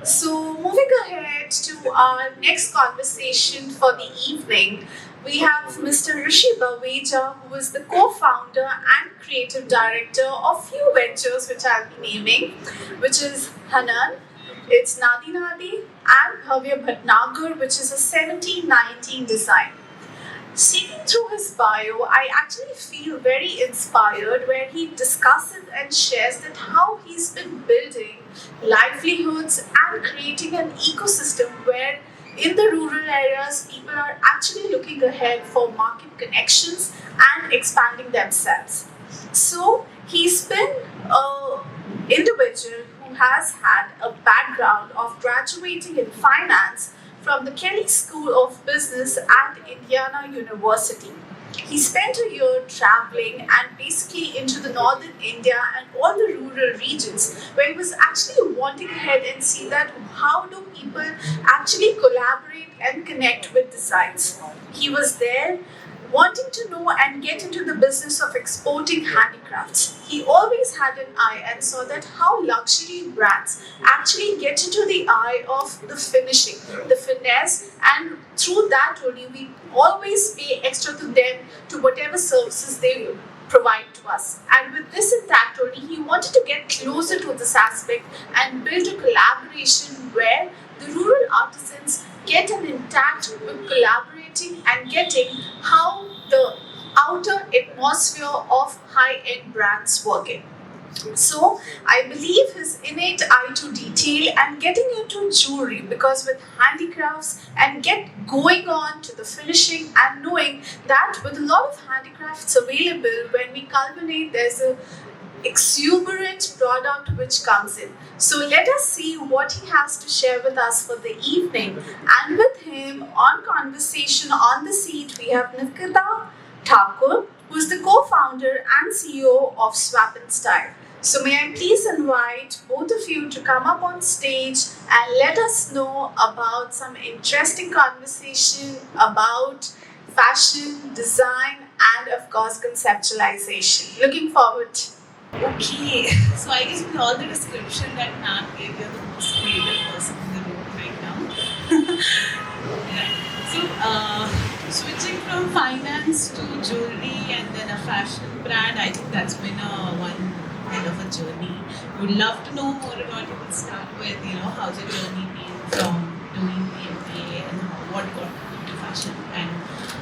So, moving ahead to our next conversation for the evening, we have Mr. Rishi Baweja, who is the co founder and creative director of few ventures which I'll be naming, which is Hanan, it's Nadi Nadi, and Bhavya Bhatnagar, which is a 1719 design. Seeking through his bio, I actually feel very inspired where he discusses and shares that how he's been building livelihoods and creating an ecosystem where in the rural areas people are actually looking ahead for market connections and expanding themselves. So he's been a individual who has had a background of graduating in finance from the Kelly School of Business at Indiana University. He spent a year traveling and basically into the northern India and all the rural regions where he was actually wanting ahead and see that how do people actually collaborate and connect with the sites. He was there wanting to know and get into the business of exporting handicrafts. He always had an eye and saw that how luxury brands actually get into the eye of the finishing, the finesse, and through that only we always pay extra to them to whatever services they provide to us. And with this intact only, he wanted to get closer to this aspect and build a collaboration where the rural artisans get an intact with collaborating and getting how the outer atmosphere of high-end brands working. So I believe his innate eye to detail and getting into jewelry because with handicrafts and get going on to the finishing and knowing that with a lot of handicrafts available when we culminate there's a exuberant product which comes in. So let us see what he has to share with us for the evening. And with him on conversation on the seat, we have Nikita Thakur, who is the co-founder and CEO of Swap and Style. So may I please invite both of you to come up on stage and let us know about some interesting conversation about fashion, design, and of course conceptualization. Looking forward. Okay, so I guess with all the description that Nat gave, you're the most creative person in the room right now. Yeah. So, switching from finance to jewelry and then a fashion brand, I think that's been one kind of a journey. Would love to know more about it. We'll start with, how's your journey been from doing the MBA and what got you into fashion and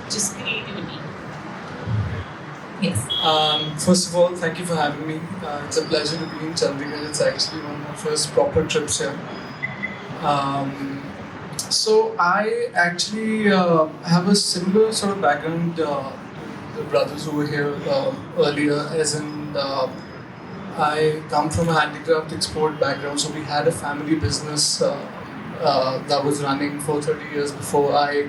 just creativity. Yes. First of all, thank you for having me. It's a pleasure to be in Chandigarh. It's actually one of my first proper trips here. So I actually have a similar sort of background to the brothers who were here earlier, as in I come from a handicraft export background. So we had a family business that was running for 30 years before I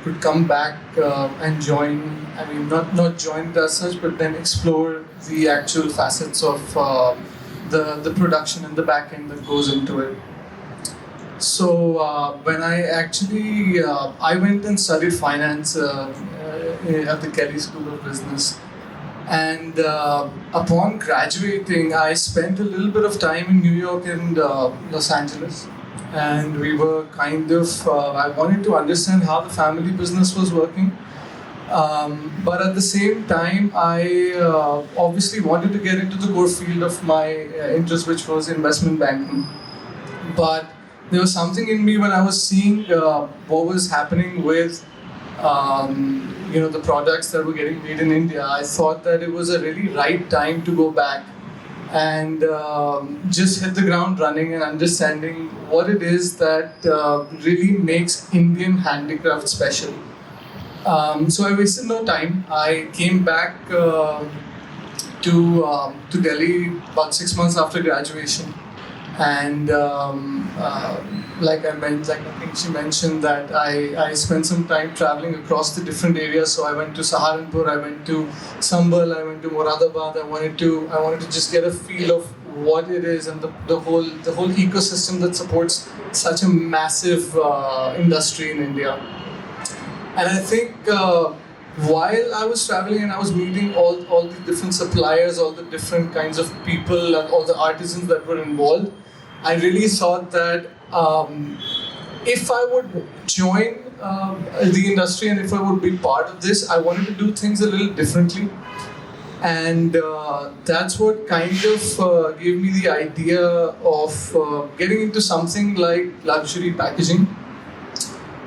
could come back and join. I mean, not join it as such, but then explore the actual facets of the production and the back end that goes into it. So when I actually I went and studied finance at the Kelly School of Business, and upon graduating, I spent a little bit of time in New York and Los Angeles. And we were kind of, I wanted to understand how the family business was working. But at the same time, I obviously wanted to get into the core field of my interest, which was investment banking. But there was something in me when I was seeing what was happening with the products that were getting made in India. I thought that it was a really right time to go back and just hit the ground running and understanding what it is that really makes Indian handicraft special. So I wasted no time. I came back to Delhi about 6 months after graduation, and like I think she mentioned that I spent some time traveling across the different areas. So I went to Saharanpur, I went to Sambal, I went to Moradabad. I wanted to just get a feel of what it is and the whole ecosystem that supports such a massive industry in India. And I think while I was traveling and I was meeting all the different suppliers, all the different kinds of people and all the artisans that were involved, I really thought that if I would join the industry and if I would be part of this, I wanted to do things a little differently. And that's what kind of gave me the idea of getting into something like luxury packaging.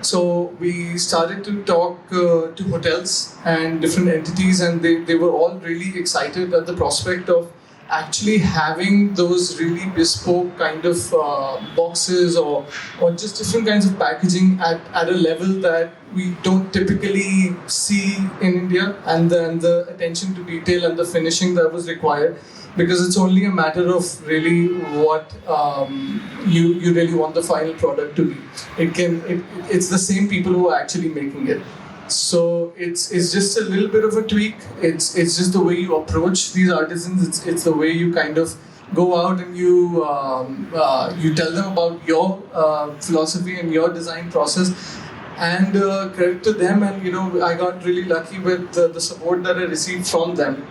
So we started to talk to hotels and different entities, and they were all really excited at the prospect of actually having those really bespoke kind of boxes or just different kinds of packaging at a level that we don't typically see in India, and then the attention to detail and the finishing that was required, because it's only a matter of really what you really want the final product to be. It's the same people who are actually making it. So it's just a little bit of a tweak. It's just the way you approach these artisans. It's the way you kind of go out and you tell them about your philosophy and your design process. And credit to them. And I got really lucky with the support that I received from them.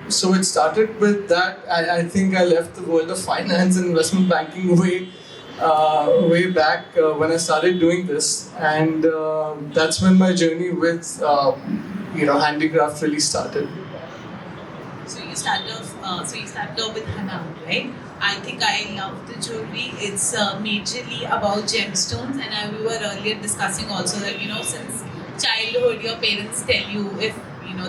So it started with that. I think I left the world of finance and investment banking way back when I started doing this, and that's when my journey with handicraft really started. So you started off. With Hanan, right? I think I love the jewelry. It's majorly about gemstones, and we were earlier discussing also that since childhood, your parents tell you if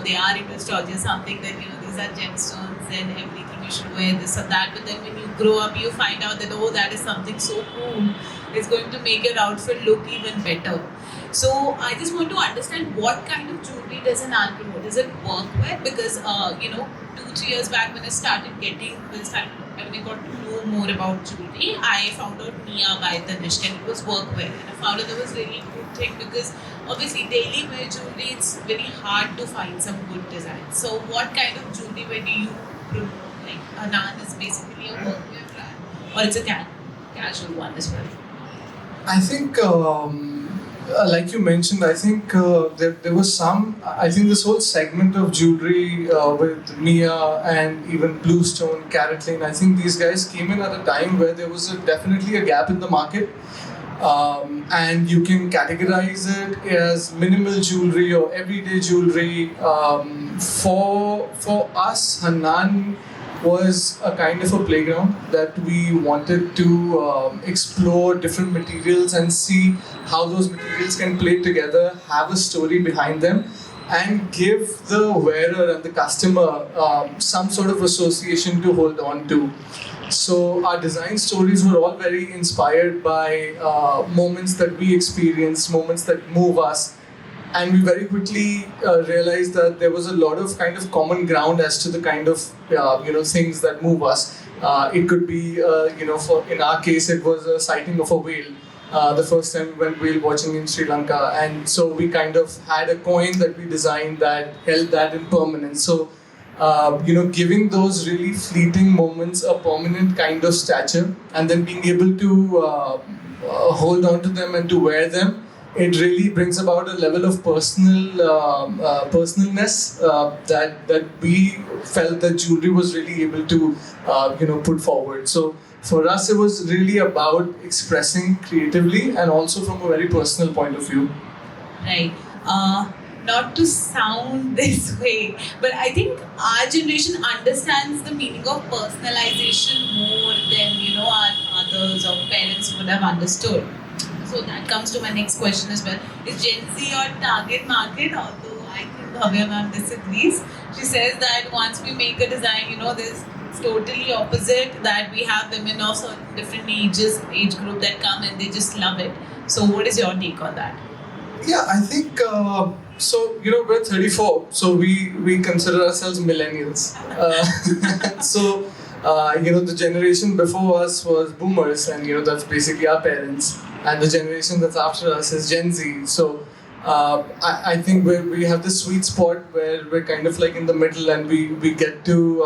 they are into astrology or something, that these are gemstones and everything, you should wear this or that. But then when you grow up, you find out that that is something so cool. It's going to make your outfit look even better. So I just want to understand, what kind of jewelry does an aunt promote? Is it workwear? Because 2-3 years back when I got to know more about jewelry, I found out Mia by Tanishq, and it was workwear. And I found out that was really good thing, because obviously daily wear jewelry, it's very hard to find some good designs. So what kind of jewelry wear do you promote? Like Hanan is basically a workwear brand, or it's a casual one as well? I think, like you mentioned, I think there was some. I think this whole segment of jewelry with Mia and even Bluestone, Carrot Lane, I think these guys came in at a time where there was definitely a gap in the market. And you can categorize it as minimal jewelry or everyday jewelry. For us, Hanan was a kind of a playground that we wanted to explore different materials and see how those materials can play together, have a story behind them, and give the wearer and the customer some sort of association to hold on to. So our design stories were all very inspired by moments that we experienced, moments that move us. And we very quickly realized that there was a lot of kind of common ground as to the kind of things that move us. It could be in our case it was a sighting of a whale. The first time we went whale watching in Sri Lanka, and so we kind of had a coin that we designed that held that in permanence. So giving those really fleeting moments a permanent kind of stature, and then being able to hold on to them and to wear them, it really brings about a level of personalness that we felt that jewelry was really able to put forward. So for us, it was really about expressing creatively and also from a very personal point of view. Right. Not to sound this way, but I think our generation understands the meaning of personalization more than our mothers or parents would have understood. So that comes to my next question as well. Is Gen Z your target market? Although I think Bhavya ma'am disagrees. She says that once we make a design, this it's totally opposite, that we have women of certain different age group that come and they just love it. So what is your take on that? Yeah, I think so. We're 34, so we consider ourselves millennials. So the generation before us was boomers, and that's basically our parents. And the generation that's after us is Gen Z. So I think we have this sweet spot where we're kind of like in the middle, and we get to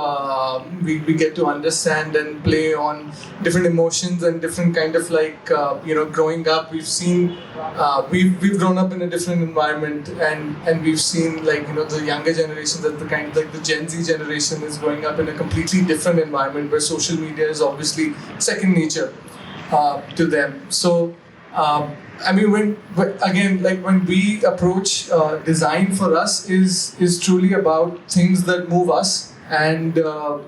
we get to understand and play on different emotions and different kind of like growing up we've seen we've grown up in a different environment, and we've seen like the younger generation, that the kind of like the Gen Z generation is growing up in a completely different environment where social media is obviously second nature to them. So I mean, when we approach design for us is truly about things that move us, and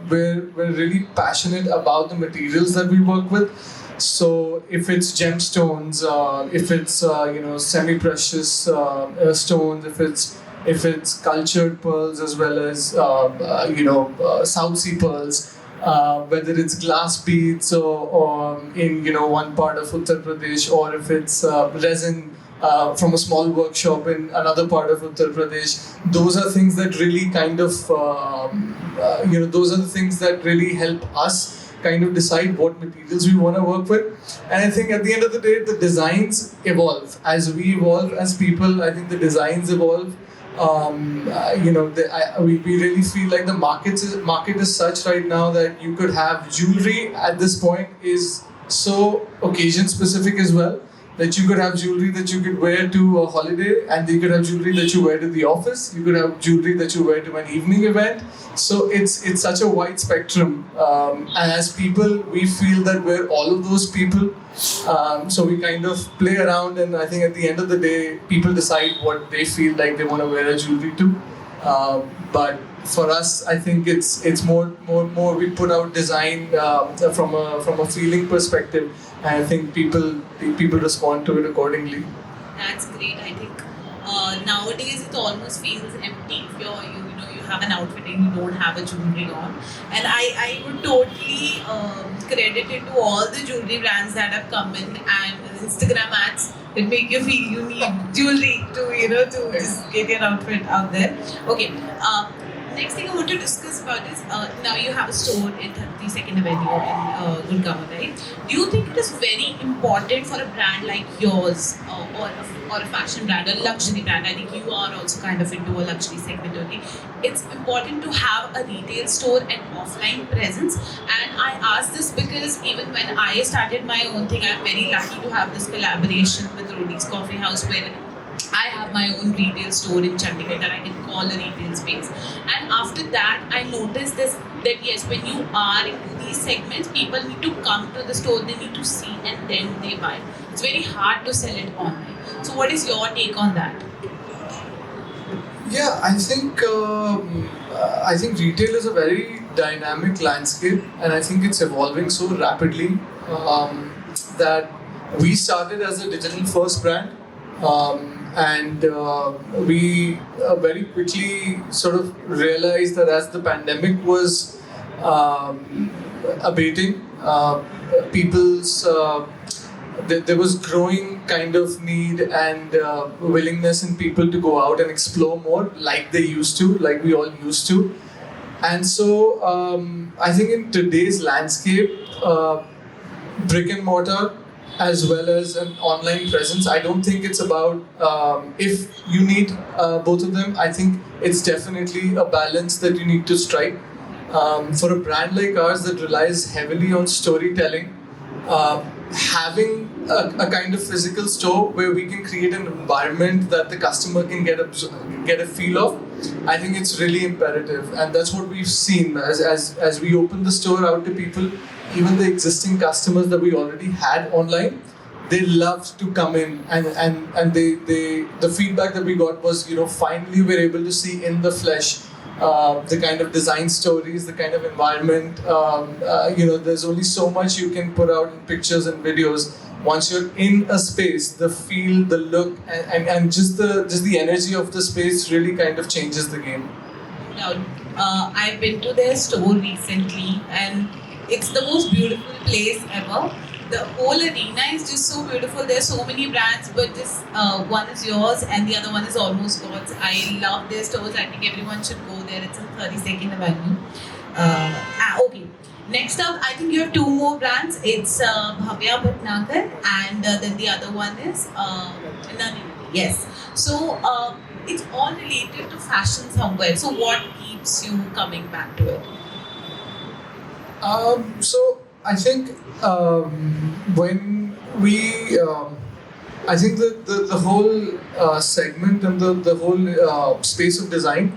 we're really passionate about the materials that we work with. So if it's gemstones, if it's semi-precious stones, if it's cultured pearls as well as South Sea pearls, whether it's glass beads or in one part of Uttar Pradesh, or if it's resin from a small workshop in another part of Uttar Pradesh. Those are things that really kind of those are the things that really help us kind of decide what materials we want to work with. And I think at the end of the day, the designs evolve as we evolve as people. I think the designs evolve. We really feel like the market is such right now that you could have jewelry at this point is so occasion specific as well, that you could have jewelry that you could wear to a holiday, and you could have jewelry that you wear to the office. You could have jewelry that you wear to an evening event. So it's such a wide spectrum, and as people, we feel that we're all of those people. So we kind of play around, and I think at the end of the day, people decide what they feel like they want to wear a jewelry to. But for us, I think it's more we put out design from a feeling perspective, and I think people respond to it accordingly. That's great. I think nowadays it almost feels empty if you have an outfit and you don't have a jewelry on. And I would totally credit it to all the jewelry brands that have come in, and Instagram ads that make you feel you need jewelry to just get your outfit out there. Okay. Next thing I want to discuss about is now you have a store in 32nd Avenue in Gurgaon, right? Do you think it is very important for a brand like yours or a fashion brand, a luxury brand? I think you are also kind of into a luxury segment, okay? It's important to have a retail store and offline presence. And I ask this because even when I started my own thing, I'm very lucky to have this collaboration with Rodi's Coffee House, where I have my own retail store in Chandigarh that I can call a retail space. And after that, I noticed this, that yes, when you are into these segments, people need to come to the store, they need to see, and then they buy. It's very hard to sell it online. So what is your take on that? Yeah, I think retail is a very dynamic landscape, and I think it's evolving so rapidly that we started as a digital first brand. And we very quickly sort of realized that as the pandemic was abating, there was growing kind of need and willingness in people to go out and explore more, like we all used to. And so I think in today's landscape, brick and mortar as well as an online presence, I don't think it's about if you need both of them. I think it's definitely a balance that you need to strike. For a brand like ours that relies heavily on storytelling, having a kind of physical store where we can create an environment that the customer can get a feel of, I think it's really imperative. And that's what we've seen as we open the store out to people. Even the existing customers that we already had online, they loved to come in, and the feedback that we got was, finally we're able to see in the flesh the kind of design stories, the kind of environment. There's only so much you can put out in pictures and videos. Once you're in a space, the feel, the look, and just the energy of the space really kind of changes the game. Now, I've been to their store recently, and it's the most beautiful place ever. The whole arena is just so beautiful. There's so many brands, but this one is yours and the other one is almost God's. I love their stores. I think everyone should go there. It's in 32nd Avenue. Okay. Next up, I think you have two more brands. It's Bhavya Bhatnagar, and then the other one is Nani. Yes. So it's all related to fashion somewhere. So what keeps you coming back to it? So I think when we, I think the whole segment and the whole space of design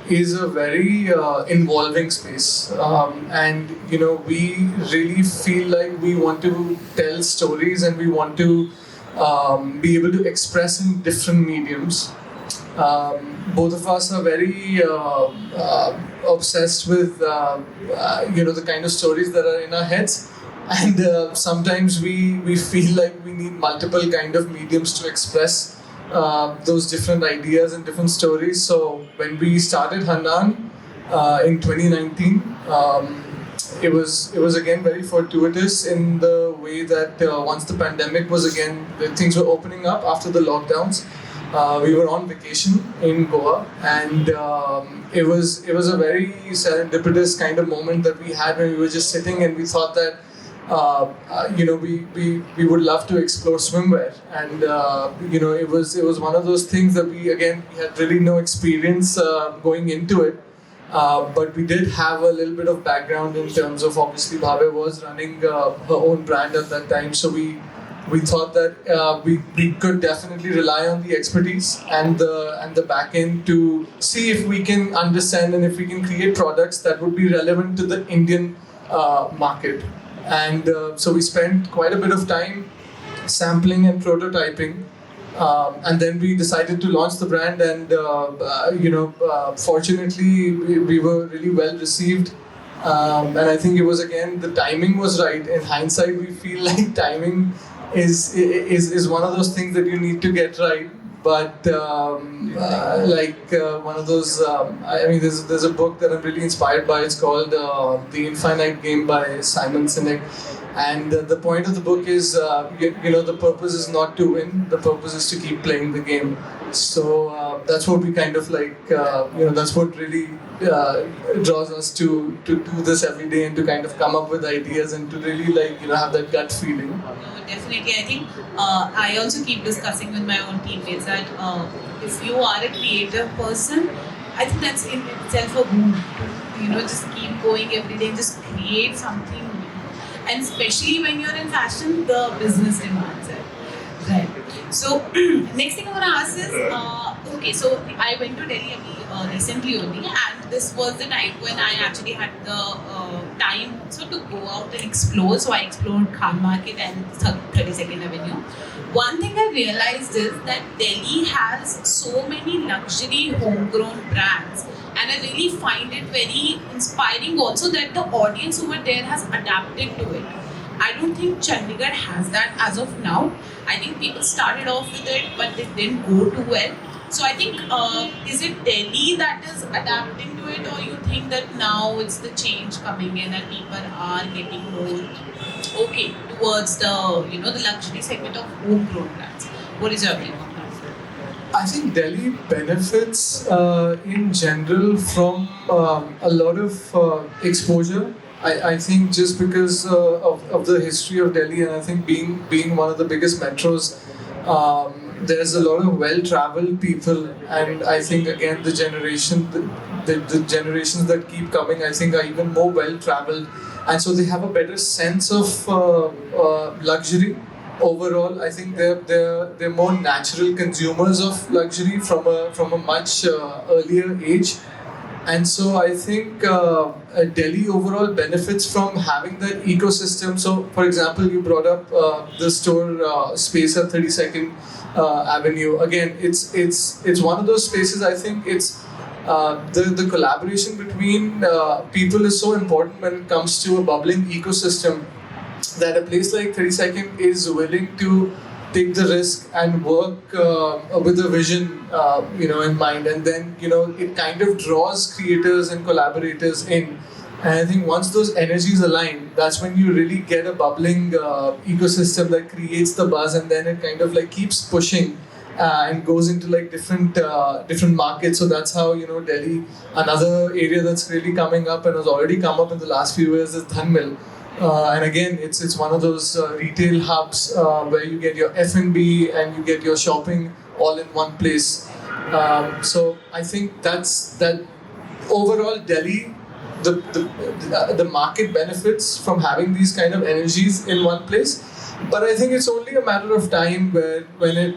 is a very involving space, and we really feel like we want to tell stories and we want to be able to express in different mediums. Both of us are very obsessed with the kind of stories that are in our heads, and sometimes we feel like we need multiple kind of mediums to express those different ideas and different stories. So when we started Hanan in 2019, it was again very fortuitous in the way that once the pandemic was again, things were opening up after the lockdowns. We were on vacation in Goa, and it was a very serendipitous kind of moment that we had when we were just sitting and we thought that we would love to explore swimwear, and it was one of those things that we had really no experience going into it. But we did have a little bit of background in terms of, obviously Bhave was running her own brand at that time, so we thought that we could definitely rely on the expertise and the back end to see if we can understand and if we can create products that would be relevant to the Indian market. And so we spent quite a bit of time sampling and prototyping, and then we decided to launch the brand. And fortunately, we were really well received. And I think it was, again, the timing was right. In hindsight, we feel like timing is one of those things that you need to get right. But one of those, there's a book that I'm really inspired by. It's called The Infinite Game by Simon Sinek. And the point of the book is, the purpose is not to win. The purpose is to keep playing the game. So that's what we kind of that's what really draws us to do this every day and to kind of come up with ideas and to really have that gut feeling. No, definitely. I think I also keep discussing with my own teammates that if you are a creative person, I think that's in itself a boon. Just keep going every day and just create something new. And especially when you're in fashion, the business demands it. Right. So next thing I want to ask is, okay, so I went to Delhi recently only, and this was the time when I actually had the time also to go out and explore. So I explored Khan Market and 32nd Avenue. One thing I realized is that Delhi has so many luxury homegrown brands, and I really find it very inspiring also that the audience over there has adapted to it. I don't think Chandigarh has that as of now. I think people started off with it, but they didn't go too well. So I think, is it Delhi that is adapting to it, or you think that now it's the change coming in and people are getting more okay towards the luxury segment of homegrown brands? What is your opinion on that? I think Delhi benefits in general from a lot of exposure. I think just because of the history of Delhi, and I think being one of the biggest metros, there's a lot of well-traveled people, and I think again the generations that keep coming, I think, are even more well-traveled, and so they have a better sense of luxury. Overall, I think they're more natural consumers of luxury from a much earlier age. And so I think Delhi overall benefits from having that ecosystem. So, for example, you brought up the store space at 32nd Avenue. Again, it's one of those spaces. I think it's the collaboration between people is so important when it comes to a bubbling ecosystem, that a place like 32nd is willing to take the risk and work with a vision, in mind, and then it kind of draws creators and collaborators in. And I think once those energies align, that's when you really get a bubbling ecosystem that creates the buzz, and then it kind of keeps pushing and goes into different markets. So that's how Delhi. Another area that's really coming up and has already come up in the last few years is Dhanmil. And again, it's one of those retail hubs where you get your F&B and you get your shopping all in one place. So I think that overall Delhi, the market benefits from having these kind of energies in one place. But I think it's only a matter of time when it,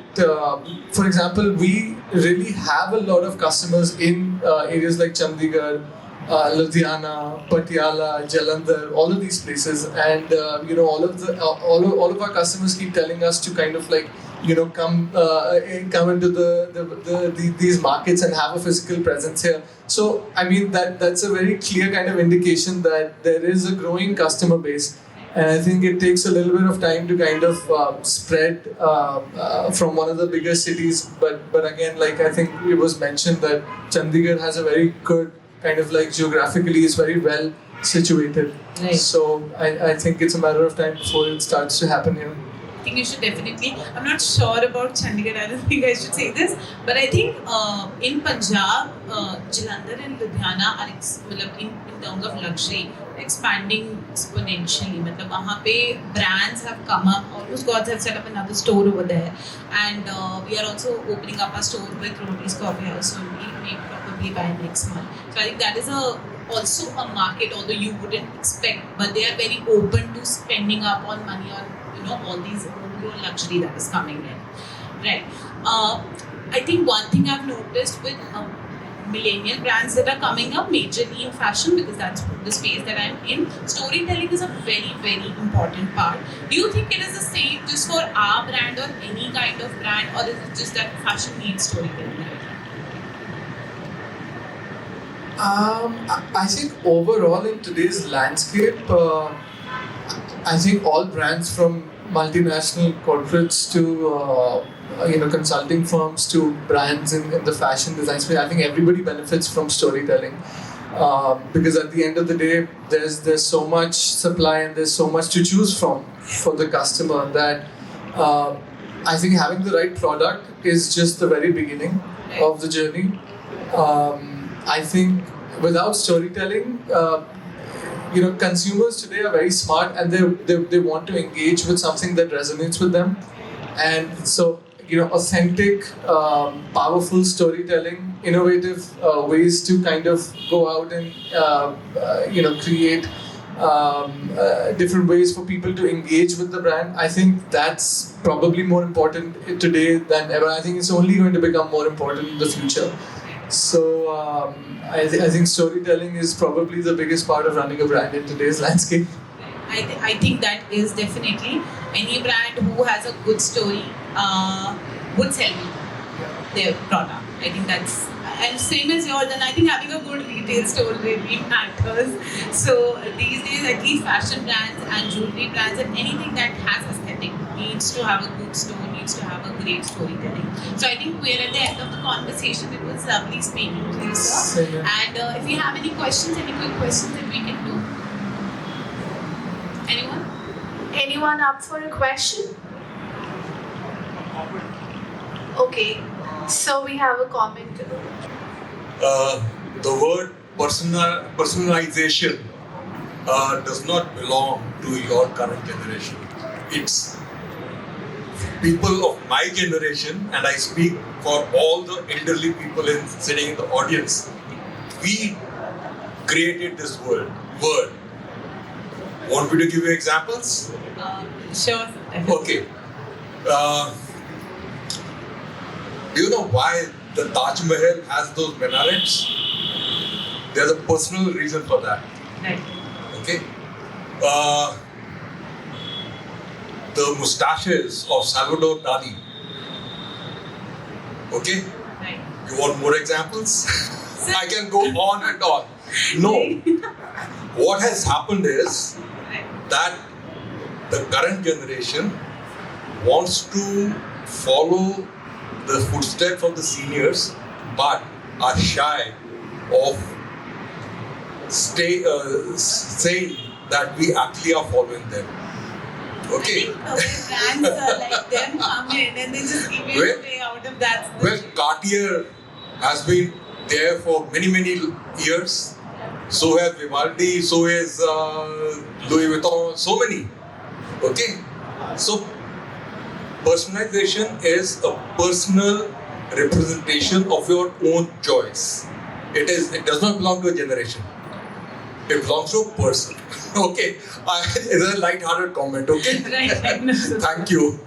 for example, we really have a lot of customers in areas like Chandigarh, Ludhiana, Patiala, Jalandhar, all of these places, and all of our customers keep telling us to kind of like come into these markets and have a physical presence here. So I mean that's a very clear kind of indication that there is a growing customer base. And I think it takes a little bit of time to kind of spread from one of the bigger cities. But again, like I think it was mentioned that Chandigarh has a very good kind of like geographically is very well situated. Right. So I think it's a matter of time before it starts to happen here. I think you should definitely. I'm not sure about Chandigarh. I don't think I should say this, but I think in Punjab, Jalandhar and Ludhiana are in terms of luxury expanding exponentially. मतलब वहाँ पे brands have come up. Almost gods have set up another store over there, and we are also opening up a store with Roti's Coffee House. So we may probably by next month. So I think that is also a market, although you wouldn't expect, but they are very open to spending up on money on all these luxury that is coming in, right? I think one thing I've noticed with millennial brands that are coming up majorly in fashion, because that's the space that I'm in, storytelling is a very, very important part. Do you think it is the same just for our brand or any kind of brand, or is it just that fashion needs storytelling right now? I think overall in today's landscape, I think all brands from multinational corporates to consulting firms to brands in the fashion design space, I think everybody benefits from storytelling, because at the end of the day, there's so much supply and there's so much to choose from for the customer that I think having the right product is just the very beginning of the journey. I think without storytelling, consumers today are very smart and they want to engage with something that resonates with them. And so, authentic, powerful storytelling, innovative ways to kind of go out and, create different ways for people to engage with the brand. I think that's probably more important today than ever. I think it's only going to become more important in the future. So I think storytelling is probably the biggest part of running a brand in today's landscape. I think that is definitely any brand who has a good story would sell their product. I think that's, and same as yours, and I think having a good retail store really matters. So these days, at least fashion brands and jewelry brands and anything that has aesthetic needs to have a good store, needs to have a great storytelling. So I think we're at the end of the conversation. It was lovely speaking to you, sir. And if you have any questions, any quick questions that we can do. Anyone? Anyone up for a question? Okay, so we have a comment. The word personalization does not belong to your current generation. It's people of my generation, and I speak for all the elderly people sitting in the audience. We created this word. Want me to give you examples? Sure. Okay. Do you know why the Taj Mahal has those minarets? There's a personal reason for that. Right. Okay. The mustaches of Salvador Dali. Okay. Right. You want more examples? I can go on and on. No. What has happened is that the current generation wants to follow the footsteps of the seniors, but are shy of saying that we actually are following them. Okay. I think brands like them come in and they just give you a way out of that. Well, Cartier has been there for many years. So has Vivaldi, so has Louis Vuitton, so many. Okay. So Personalization is a personal representation of your own choice. It does not belong to a generation. It belongs to a person. Okay. It's a light-hearted comment, okay? Right. No, sir. Thank you.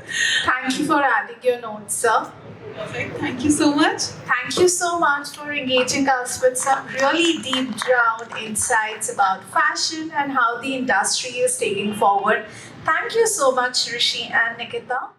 Thank you for adding your notes, sir. Perfect. Thank you so much. Thank you so much for engaging us with some really deep down insights about fashion and how the industry is taking forward. Thank you so much, Rishi and Nikita.